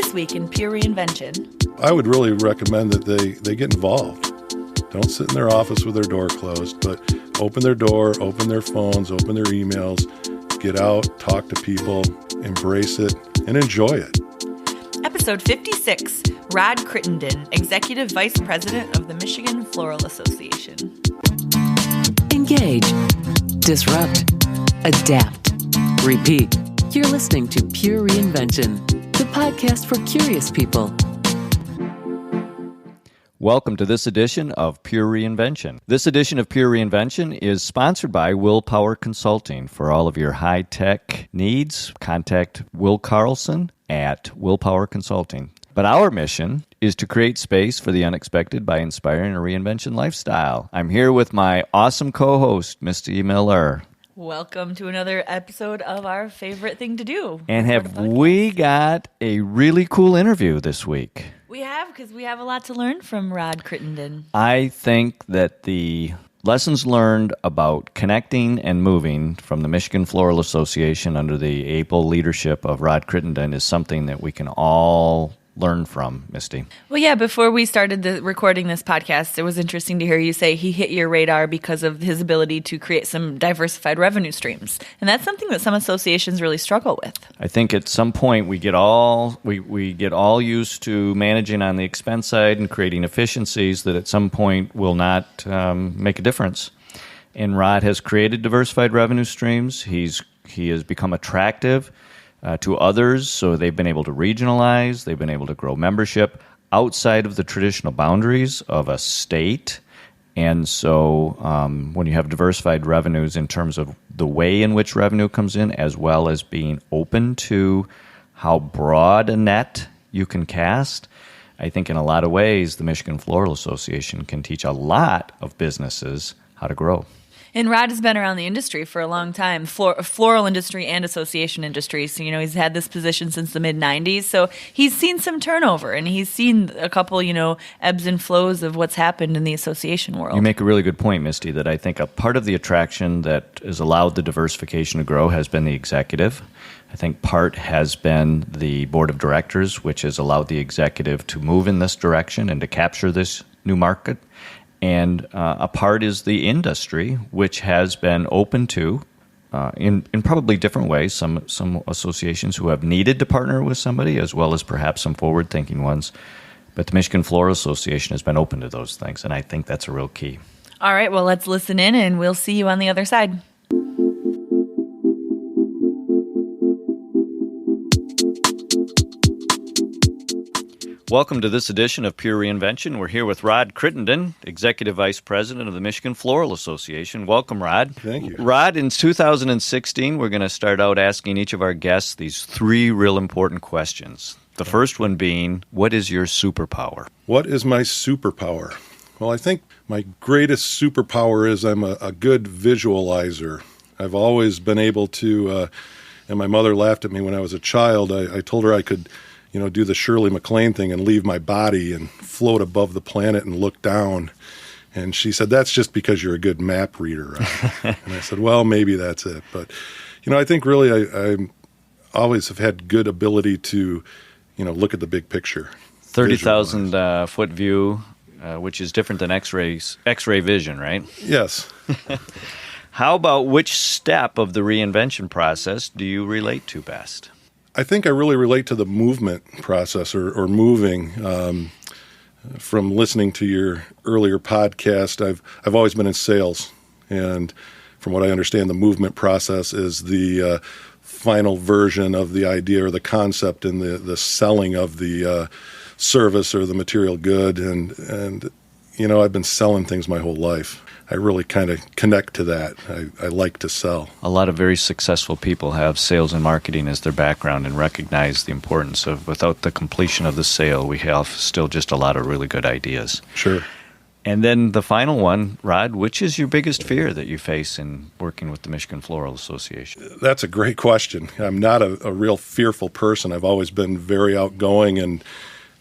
This week in Pure Reinvention. I would really recommend that they get involved. Don't sit in their office with their door closed, but open their door, open their phones, open their emails, get out, talk to people, embrace it, and enjoy it. Episode 56, Rod Crittenden, Executive Vice President of the Michigan Floral Association. Engage, disrupt, adapt, repeat. You're listening to Pure Reinvention, the podcast for curious people. Welcome to this edition of Pure Reinvention. This edition of Pure Reinvention is sponsored by Willpower Consulting. For all of your high-tech needs, contact Will Carlson at Willpower Consulting. But our mission is to create space for the unexpected by inspiring a reinvention lifestyle. I'm here with my awesome co-host, Misty Miller. Welcome to another episode of our favorite thing to do. And have we got a really cool interview this week? We have, because we have a lot to learn from Rod Crittenden. I think that the lessons learned about connecting and moving from the Michigan Floral Association under the able leadership of Rod Crittenden is something that we can all learn from, Misty. Well, yeah, before we started recording this podcast, it was interesting to hear you say he hit your radar because of his ability to create some diversified revenue streams. And that's something that some associations really struggle with. I think at some point we get all used to managing on the expense side and creating efficiencies that at some point will not make a difference. And Rod has created diversified revenue streams. He has become attractive to others, so they've been able to regionalize, they've been able to grow membership outside of the traditional boundaries of a state. And so when you have diversified revenues in terms of the way in which revenue comes in, as well as being open to how broad a net you can cast, I think in a lot of ways the Michigan Floral Association can teach a lot of businesses how to grow. And Rod has been around the industry for a long time, floral industry and association industry. So, he's had this position since the mid-'90s. So he's seen some turnover, and he's seen a couple, ebbs and flows of what's happened in the association world. You make a really good point, Misty, that I think a part of the attraction that has allowed the diversification to grow has been the executive. I think part has been the board of directors, which has allowed the executive to move in this direction and to capture this new market. And a part is the industry, which has been open to, in probably different ways, some associations who have needed to partner with somebody, as well as perhaps some forward-thinking ones. But the Michigan Floral Association has been open to those things, and I think that's a real key. All right, well, let's listen in, and we'll see you on the other side. Welcome to this edition of Pure Reinvention. We're here with Rod Crittenden, Executive Vice President of the Michigan Floral Association. Welcome, Rod. Thank you. Rod, in 2016, we're going to start out asking each of our guests these three real important questions. The first one being, what is your superpower? What is my superpower? Well, I think my greatest superpower is I'm a good visualizer. I've always been able to, and my mother laughed at me when I was a child. I told her I could do the Shirley MacLaine thing and leave my body and float above the planet and look down. And she said, that's just because you're a good map reader. And I said, well, maybe that's it. But, I think really I always have had good ability to, look at the big picture. 30,000 foot view, which is different than X-ray vision, right? Yes. How about which step of the reinvention process do you relate to best? I think I really relate to the movement process or moving. From listening to your earlier podcast, I've always been in sales, and from what I understand, the movement process is the final version of the idea or the concept in the selling of the service or the material good. And I've been selling things my whole life. I really kind of connect to that. I like to sell. A lot of very successful people have sales and marketing as their background and recognize the importance of, without the completion of the sale, we have still just a lot of really good ideas. Sure. And then the final one, Rod, which is your biggest fear that you face in working with the Michigan Floral Association? That's a great question. I'm not a real fearful person. I've always been very outgoing, and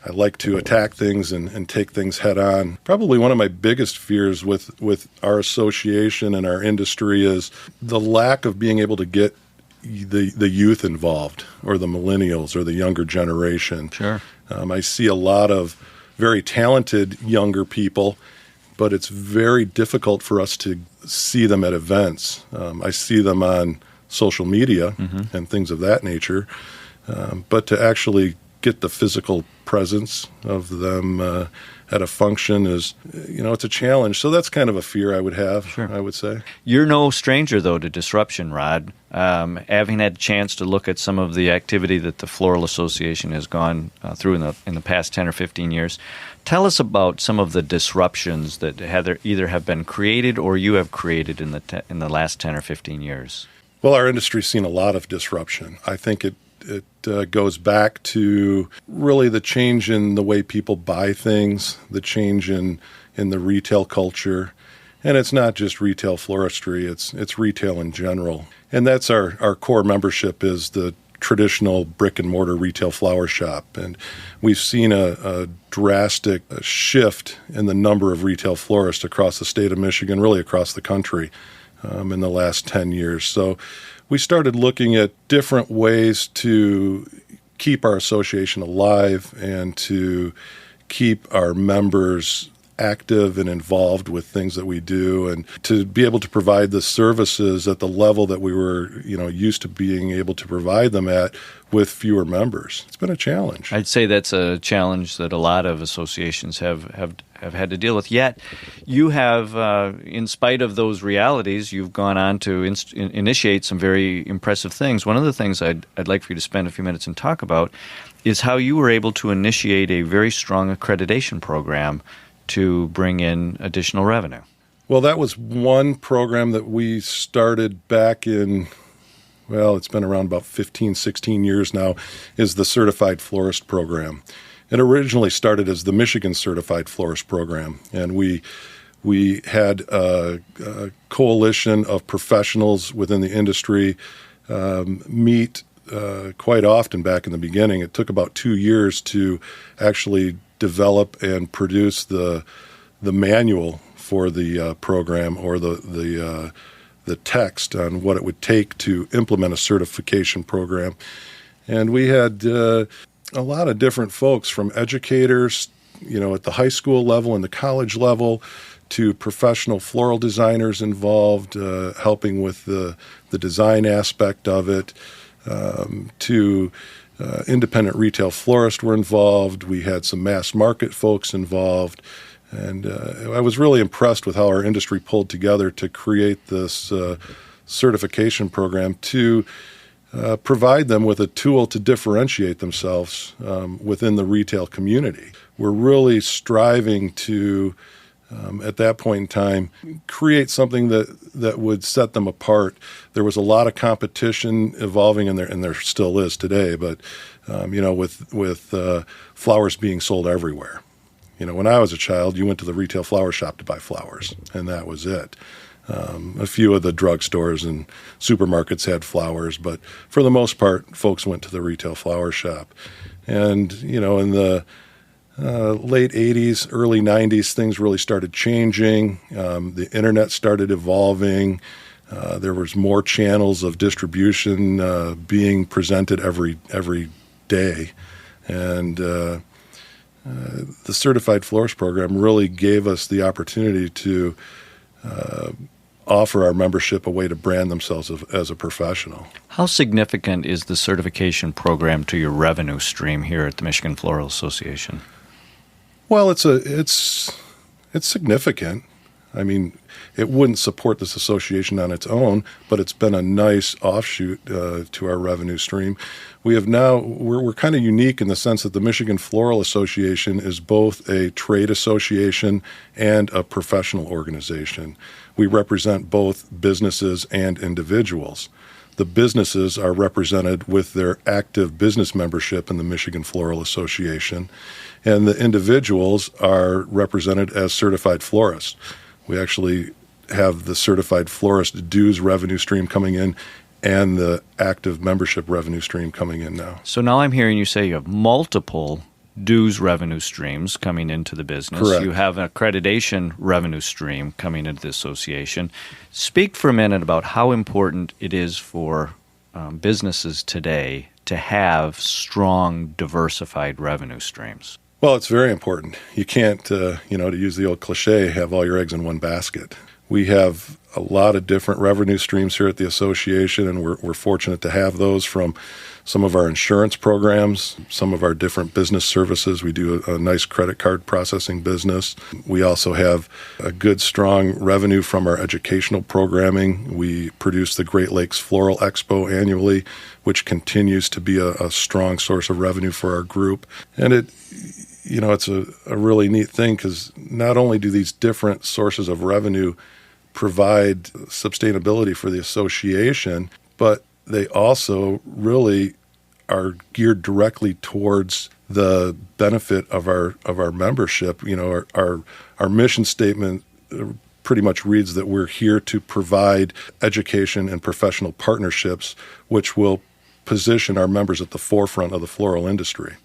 I like to attack things and take things head on. Probably one of my biggest fears with our association and our industry is the lack of being able to get the youth involved, or the millennials, or the younger generation. Sure. I see a lot of very talented younger people, but it's very difficult for us to see them at events. I see them on social media and things of that nature, but to actually get the physical presence of them at a function is, it's a challenge. So that's kind of a fear I would have, Sure. I would say. You're no stranger, though, to disruption, Rod. Having had a chance to look at some of the activity that the Floral Association has gone through in the past 10 or 15 years, tell us about some of the disruptions that either have been created or you have created in the last 10 or 15 years. Well, our industry's seen a lot of disruption. I think it goes back to really the change in the way people buy things, the change in the retail culture. And it's not just retail floristry, it's retail in general. And that's our core membership is the traditional brick and mortar retail flower shop. And we've seen a drastic shift in the number of retail florists across the state of Michigan, really across the country in the last 10 years. So we started looking at different ways to keep our association alive and to keep our members active and involved with things that we do, and to be able to provide the services at the level that we were, used to being able to provide them at with fewer members. It's been a challenge. I'd say that's a challenge that a lot of associations have had to deal with. Yet, you have, in spite of those realities, you've gone on to initiate some very impressive things. One of the things I'd like for you to spend a few minutes and talk about is how you were able to initiate a very strong accreditation program to bring in additional revenue. Well, that was one program that we started back in, it's been around about 15, 16 years now, is the Certified Florist Program. It originally started as the Michigan Certified Florist Program, and we had a coalition of professionals within the industry meet quite often back in the beginning. It took about 2 years to actually develop and produce the manual for the program, or the text on what it would take to implement a certification program. And we had a lot of different folks, from educators, at the high school level and the college level, to professional floral designers involved, helping with the design aspect of it, to independent retail florists were involved. We had some mass market folks involved. And I was really impressed with how our industry pulled together to create this certification program to provide them with a tool to differentiate themselves within the retail community. We're really striving to, at that point in time, create something that would set them apart. There was a lot of competition evolving, and there still is today, but with flowers being sold everywhere. When I was a child, you went to the retail flower shop to buy flowers, and that was it. A few of the drugstores and supermarkets had flowers, but for the most part, folks went to the retail flower shop. And, in the late 80s, early 90s, things really started changing. The internet started evolving. There was more channels of distribution being presented every day. And the Certified Florist Program really gave us the opportunity to offer our membership a way to brand themselves as a professional. How significant is the certification program to your revenue stream here at the Michigan Floral Association? Well, it's significant. I mean, it wouldn't support this association on its own, but it's been a nice offshoot to our revenue stream. We're kind of unique in the sense that the Michigan Floral Association is both a trade association and a professional organization. We represent both businesses and individuals. The businesses are represented with their active business membership in the Michigan Floral Association, and the individuals are represented as certified florists. We actually have the certified florist dues revenue stream coming in and the active membership revenue stream coming in now. So now I'm hearing you say you have multiple dues revenue streams coming into the business. Correct. You have an accreditation revenue stream coming into the association. Speak for a minute about how important it is for businesses today to have strong, diversified revenue streams? Well, it's very important. You can't, to use the old cliche, have all your eggs in one basket. We have a lot of different revenue streams here at the association, and we're fortunate to have those from some of our insurance programs, some of our different business services. We do a nice credit card processing business. We also have a good, strong revenue from our educational programming. We produce the Great Lakes Floral Expo annually, which continues to be a strong source of revenue for our group. And it's a really neat thing because not only do these different sources of revenue provide sustainability for the association, but they also really are geared directly towards the benefit of our membership. Our mission statement pretty much reads that we're here to provide education and professional partnerships, which will position our members at the forefront of the floral industry.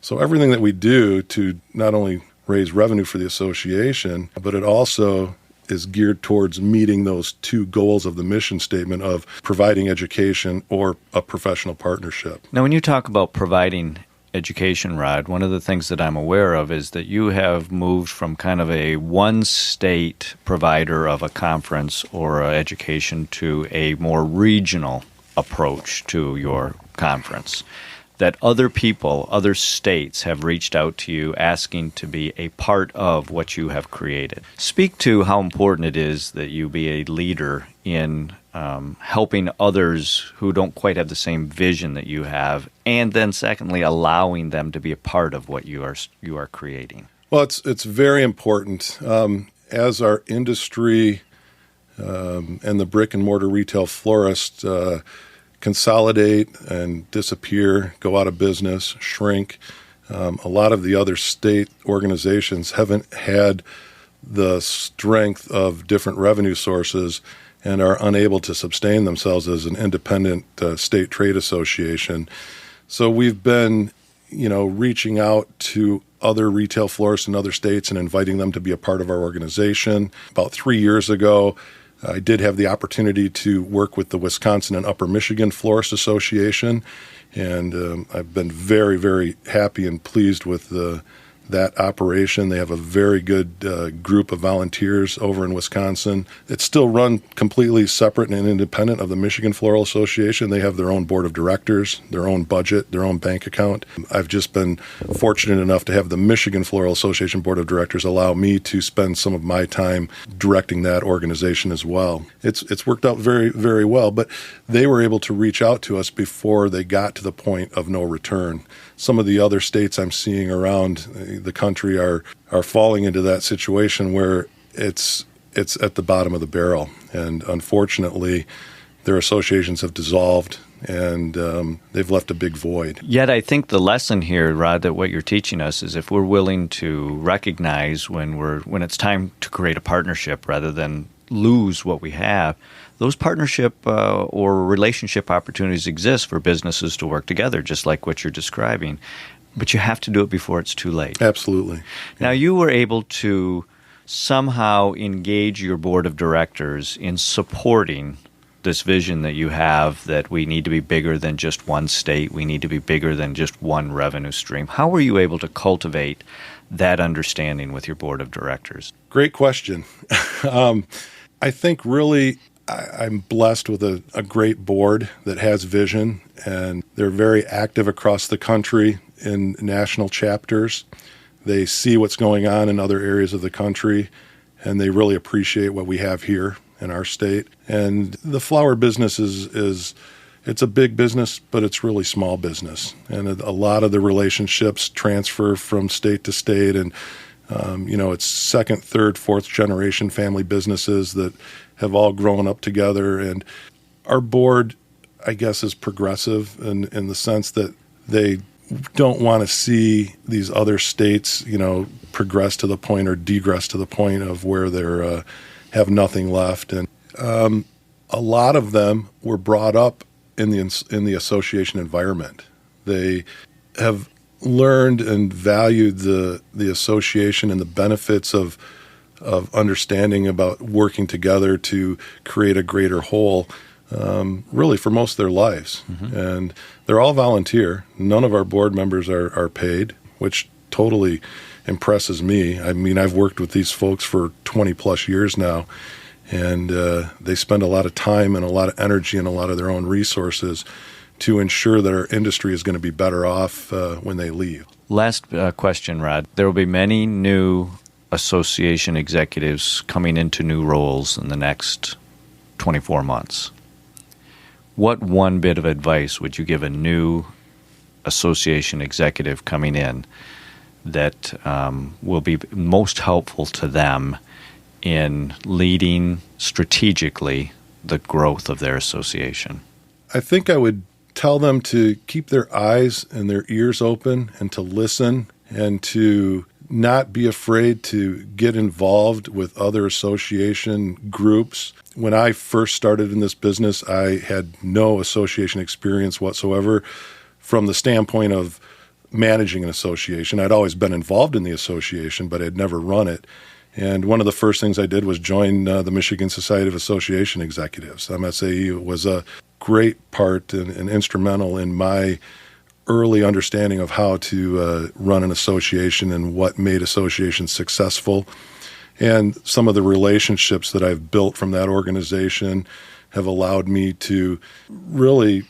So everything that we do to not only raise revenue for the association, but it also is geared towards meeting those two goals of the mission statement of providing education or a professional partnership. Now, when you talk about providing education, Rod, one of the things that I'm aware of is that you have moved from kind of a one-state provider of a conference or education to a more regional approach to your conference. That other people, other states have reached out to you asking to be a part of what you have created. Speak to how important it is that you be a leader in helping others who don't quite have the same vision that you have, and then secondly, allowing them to be a part of what you are creating. Well, it's very important. As our industry and the brick and mortar retail florist consolidate and disappear, go out of business, shrink. A lot of the other state organizations haven't had the strength of different revenue sources and are unable to sustain themselves as an independent state trade association. So we've been, reaching out to other retail florists in other states and inviting them to be a part of our organization. About 3 years ago, I did have the opportunity to work with the Wisconsin and Upper Michigan Florist Association, and I've been very, very happy and pleased with that operation. They have a very good group of volunteers over in Wisconsin. It's still run completely separate and independent of the Michigan Floral Association. They have their own board of directors, their own budget, their own bank account. I've just been fortunate enough to have the Michigan Floral Association board of directors allow me to spend some of my time directing that organization as well. It's worked out very, very well, but they were able to reach out to us before they got to the point of no return. Some of the other states I'm seeing around the country are falling into that situation where it's at the bottom of the barrel. And unfortunately, their associations have dissolved and they've left a big void. Yet I think the lesson here, Rod, that what you're teaching us is if we're willing to recognize when it's time to create a partnership rather than lose what we have, those partnership or relationship opportunities exist for businesses to work together, just like what you're describing. But you have to do it before it's too late. Absolutely. Now, you were able to somehow engage your board of directors in supporting this vision that you have that we need to be bigger than just one state, we need to be bigger than just one revenue stream. How were you able to cultivate that understanding with your board of directors? Great question. I think really I'm blessed with a great board that has vision, and they're very active across the country in national chapters. They see what's going on in other areas of the country, and they really appreciate what we have here in our state. And the flower business it's a big business, but it's really small business. And a lot of the relationships transfer from state to state, and it's second, third, fourth generation family businesses that have all grown up together. And our board, I guess, is progressive in the sense that they don't want to see these other states, progress to the point or degress to the point of where they're have nothing left. And a lot of them were brought up in the association environment. They have learned and valued the association and the benefits of understanding about working together to create a greater whole really for most of their lives. And they're all volunteer. None of our board members are paid, which totally impresses me. I mean, I've worked with these folks for 20 plus years now, and they spend a lot of time and a lot of energy and a lot of their own resources to ensure that our industry is going to be better off when they leave. Last question, Rod. There will be many new association executives coming into new roles in the next 24 months. What one bit of advice would you give a new association executive coming in that will be most helpful to them in leading strategically the growth of their association? I think I would tell them to keep their eyes and their ears open and to listen and to not be afraid to get involved with other association groups. When I first started in this business, I had no association experience whatsoever from the standpoint of managing an association. I'd always been involved in the association, but I'd never run it. And one of the first things I did was join the Michigan Society of Association Executives. MSAE was a great part and instrumental in my early understanding of how to run an association and what made associations successful. And some of the relationships that I've built from that organization have allowed me to really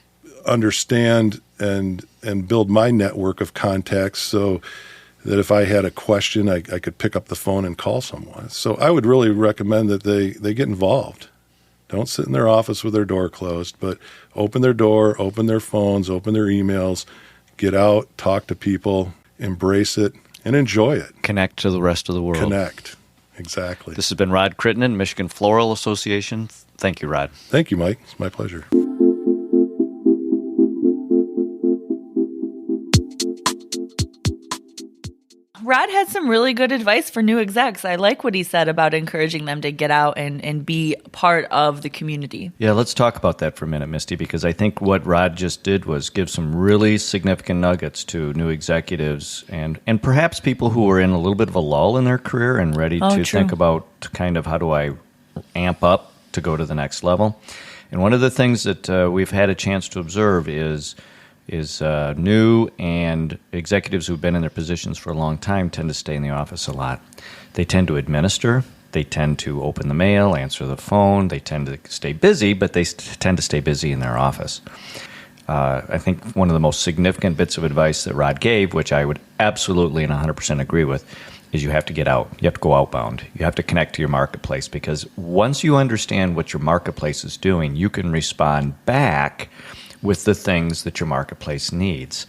understand and build my network of contacts so that if I had a question, I could pick up the phone and call someone. So I would really recommend that they get involved. Don't sit in their office with their door closed, but open their door, open their phones, open their emails, get out, talk to people, embrace it, and enjoy it. Connect to the rest of the world. Connect. Exactly. This has been Rod Crittenden, Michigan Floral Association. Thank you, Rod. Thank you, Mike. It's my pleasure. Rod had some really good advice for new execs. I like what he said about encouraging them to get out and be part of the community. Yeah, let's talk about that for a minute, Misty, because I think what Rod just did was give some really significant nuggets to new executives and perhaps people who are in a little bit of a lull in their career and ready to think about kind of how do I amp up to go to the next level. And one of the things that we've had a chance to observe is new and executives who've been in their positions for a long time tend to stay in the office a lot. They tend to administer. They tend to open the mail, answer the phone. They tend to stay busy, but they tend to stay busy in their office. I think one of the most significant bits of advice that Rod gave, which I would absolutely and 100% agree with, is you have to get out. You have to go outbound. You have to connect to your marketplace because once you understand what your marketplace is doing, you can respond back with the things that your marketplace needs.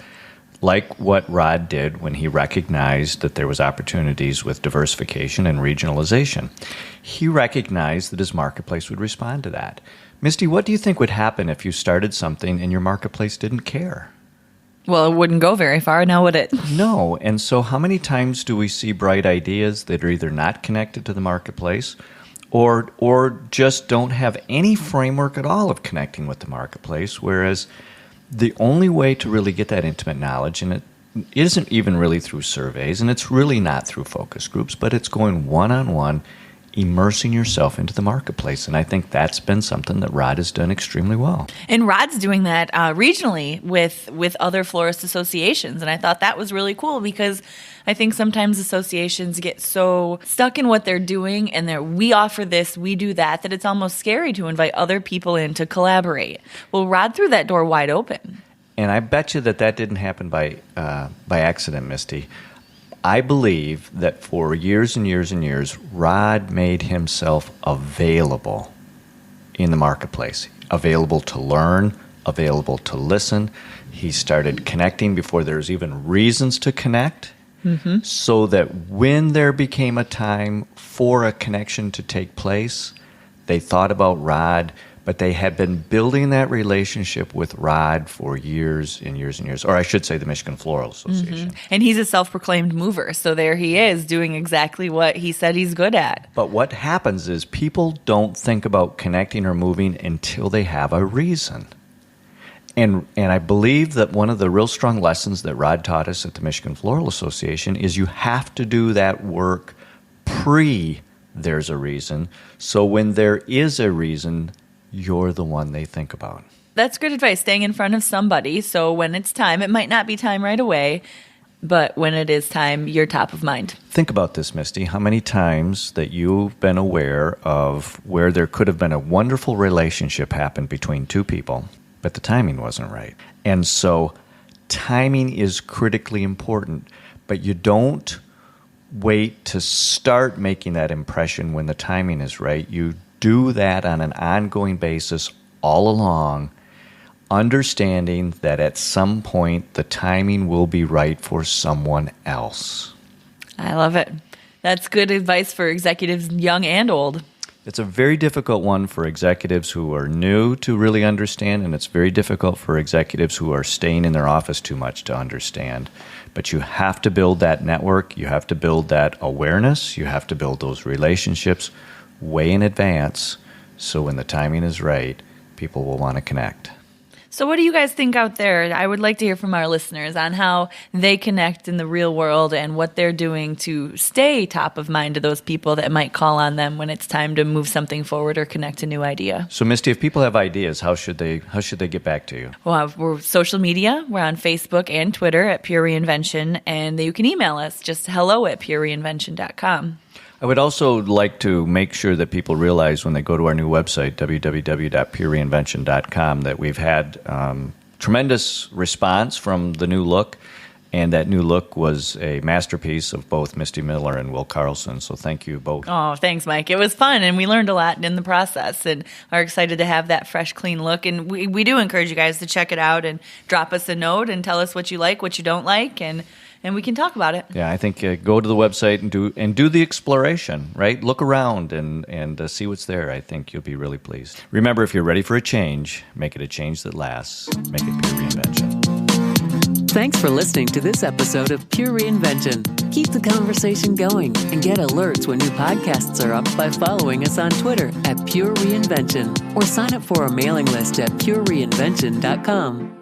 Like what Rod did when he recognized that there was opportunities with diversification and regionalization. He recognized that his marketplace would respond to that. Misty, what do you think would happen if you started something and your marketplace didn't care? Well, it wouldn't go very far now, would it? No. And so how many times do we see bright ideas that are either not connected to the marketplace or just don't have any framework at all of connecting with the marketplace, whereas the only way to really get that intimate knowledge, and it isn't even really through surveys, and it's really not through focus groups, but it's going one-on-one, immersing yourself into the marketplace. And I think that's been something that Rod has done extremely well. And Rod's doing that regionally with other florist associations. And I thought that was really cool because I think sometimes associations get so stuck in what they're doing and we offer this, we do that it's almost scary to invite other people in to collaborate. Well, Rod threw that door wide open. And I bet you that didn't happen by accident, Misty. I believe that for years and years and years, Rod made himself available in the marketplace, available to learn, available to listen. He started connecting before there's even reasons to connect, so that when there became a time for a connection to take place, they thought about Rod, but they had been building that relationship with Rod for years and years and years, or I should say the Michigan Floral Association. And he's a self-proclaimed mover, so there he is doing exactly what he said he's good at. But what happens is people don't think about connecting or moving until they have a reason. And I believe that one of the real strong lessons that Rod taught us at the Michigan Floral Association is you have to do that work there's a reason. So when there is a reason, you're the one they think about. That's good advice, staying in front of somebody. So when it's time, it might not be time right away, but when it is time, you're top of mind. Think about this, Misty. How many times that you've been aware of where there could have been a wonderful relationship happen between two people, but the timing wasn't right. And so timing is critically important, but you don't wait to start making that impression when the timing is right. You do that on an ongoing basis all along, understanding that at some point the timing will be right for someone else. I love it. That's good advice for executives young and old. It's a very difficult one for executives who are new to really understand, and it's very difficult for executives who are staying in their office too much to understand. But you have to build that network. You have to build that awareness. You have to build those relationships way in advance, so when the timing is right, people will want to connect. So what do you guys think out there? I would like to hear from our listeners on how they connect in the real world and what they're doing to stay top of mind to those people that might call on them when it's time to move something forward or connect a new idea. So, Misty, if people have ideas, how should they get back to you? Well, we're social media. We're on Facebook and Twitter at Pure Reinvention, and you can email us just hello@purereinvention.com. I would also like to make sure that people realize when they go to our new website, www.purereinvention.com, that we've had tremendous response from the new look, and that new look was a masterpiece of both Misty Miller and Will Carlson. So thank you both. Oh, thanks, Mike. It was fun, and we learned a lot in the process, and are excited to have that fresh, clean look. And we do encourage you guys to check it out and drop us a note and tell us what you like, what you don't like, and we can talk about it. Yeah, I think go to the website and do the exploration, right? Look around and see what's there. I think you'll be really pleased. Remember, if you're ready for a change, make it a change that lasts. Make it Pure Reinvention. Thanks for listening to this episode of Pure Reinvention. Keep the conversation going and get alerts when new podcasts are up by following us on Twitter at Pure Reinvention or sign up for our mailing list at purereinvention.com.